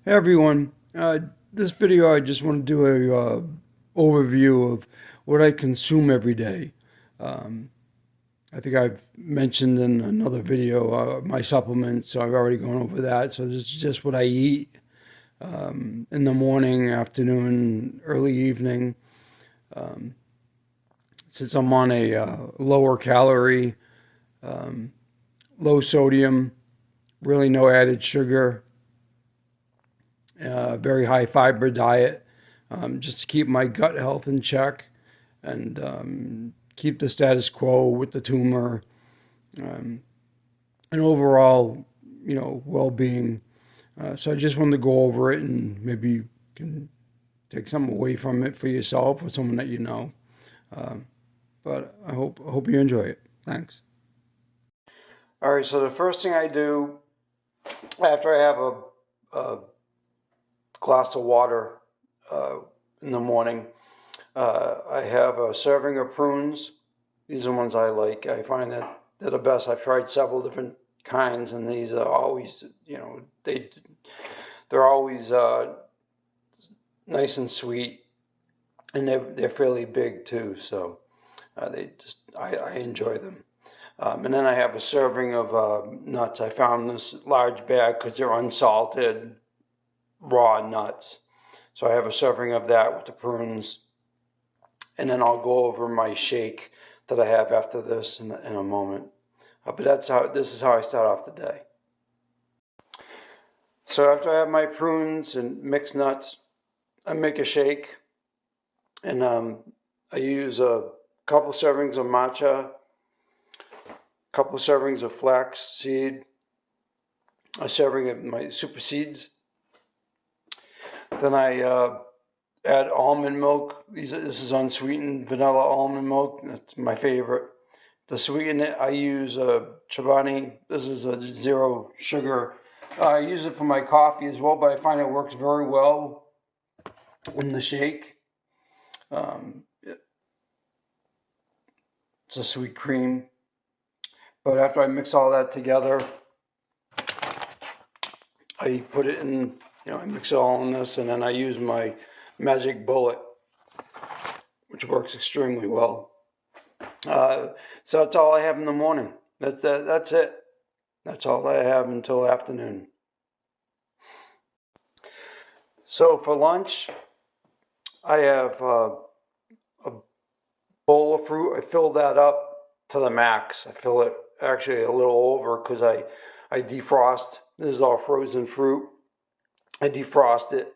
Hey everyone, this video I just want to do a overview of what I consume every day. Um, I think I've mentioned in another video my supplements, so I've already gone over that. So this is just what I eat in the morning, afternoon, early evening. Since I'm on a lower calorie, low sodium, really no added sugar, very high fiber diet, just to keep my gut health in check and keep the status quo with the tumor and overall, well-being. So I just wanted to go over it and maybe you can take something away from it for yourself or someone that you know. But I hope you enjoy it. Thanks. All right. So the first thing I do after I have a glass of water uh, in the morning, I have a serving of prunes. These are the ones I like. I find that they're the best. I've tried several different kinds, and these are always, they're always nice and sweet, and they're fairly big too. So I enjoy them. And then I have a serving of nuts. I found this large bag because they're unsalted raw nuts. So I have a serving of that with the prunes, and then I'll go over my shake that I have after this in a moment. But this is how I start off the day. So after I have my prunes and mixed nuts, I make a shake, and I use a couple servings of matcha, a couple servings of flax seed, a serving of my super seeds. Then I add almond milk. This is unsweetened vanilla almond milk. That's my favorite. To sweeten it, I use Chobani. This is a zero sugar. I use it for my coffee as well, but I find it works very well in the shake. It's a sweet cream. But after I mix all that together, I put it in, I mix it all in this, and then I use my magic bullet, which works extremely well. So that's all I have in the morning. That's it. That's all I have until afternoon. So for lunch, I have a bowl of fruit. I fill that up to the max. I fill it actually a little over because I defrost. This is all frozen fruit. I defrost it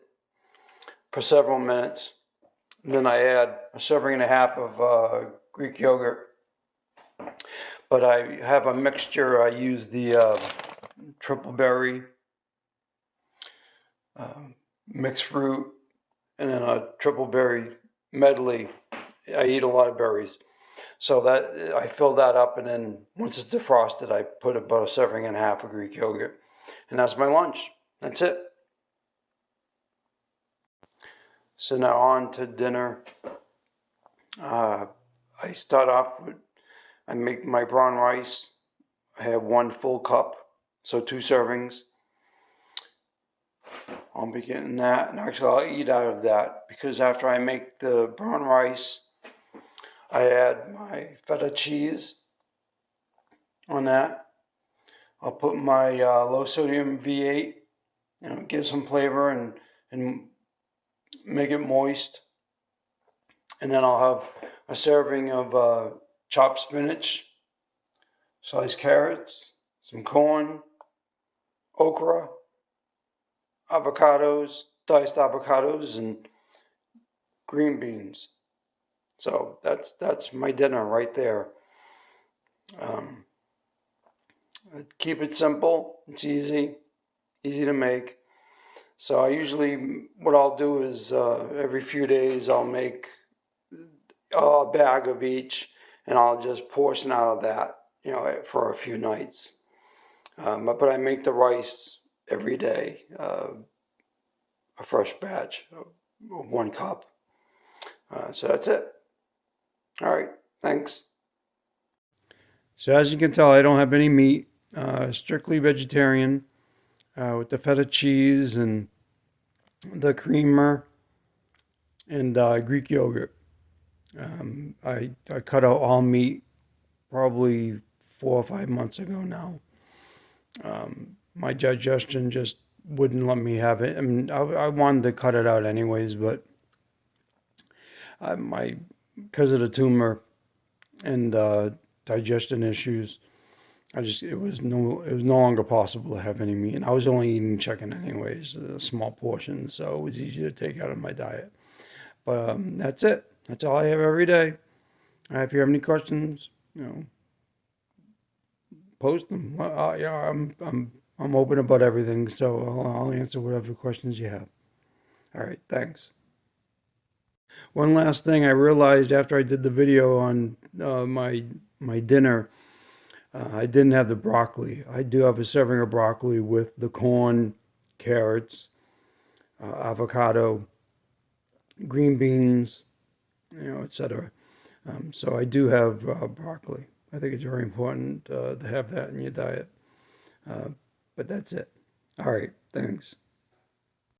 for several minutes. And then I add a serving and a half of Greek yogurt. But I have a mixture. I use the triple berry, mixed fruit, and then a triple berry medley. I eat a lot of berries. So that I fill that up, and then once it's defrosted, I put about a serving and a half of Greek yogurt. And that's my lunch. That's it. So now on to dinner. I start off with, I make my brown rice. I have 1 full cup, so 2 servings. I'll be getting that, and actually I'll eat out of that because after I make the brown rice, I add my feta cheese on that. I'll put my low sodium V8, give some flavor and make it moist. And then I'll have a serving of chopped spinach, sliced carrots, some corn, okra, avocados, diced avocados, and green beans. So that's my dinner right there. Um, Keep it simple. It's easy to make. So I usually, what I'll do is every few days I'll make a bag of each, and I'll just portion out of that, for a few nights. But I make the rice every day, a fresh batch of 1 cup. So that's it. All right, thanks. So as you can tell, I don't have any meat. Strictly vegetarian with the feta cheese and the creamer, and Greek yogurt. I cut out all meat probably 4 or 5 months ago now. My digestion just wouldn't let me have it. I mean, I wanted to cut it out anyways, but my because of the tumor and digestion issues, it was no longer possible to have any meat. And I was only eating chicken anyways, a small portion, so it was easy to take out of my diet. But that's it. That's all I have every day. If you have any questions, post them. Yeah, I'm open about everything, so I'll answer whatever questions you have. All right, thanks. One last thing I realized after I did the video on my dinner, I didn't have the broccoli. I do have a serving of broccoli with the corn, carrots, avocado, green beans, etc. So I do have broccoli. I think it's very important to have that in your diet. But that's it. All right, thanks.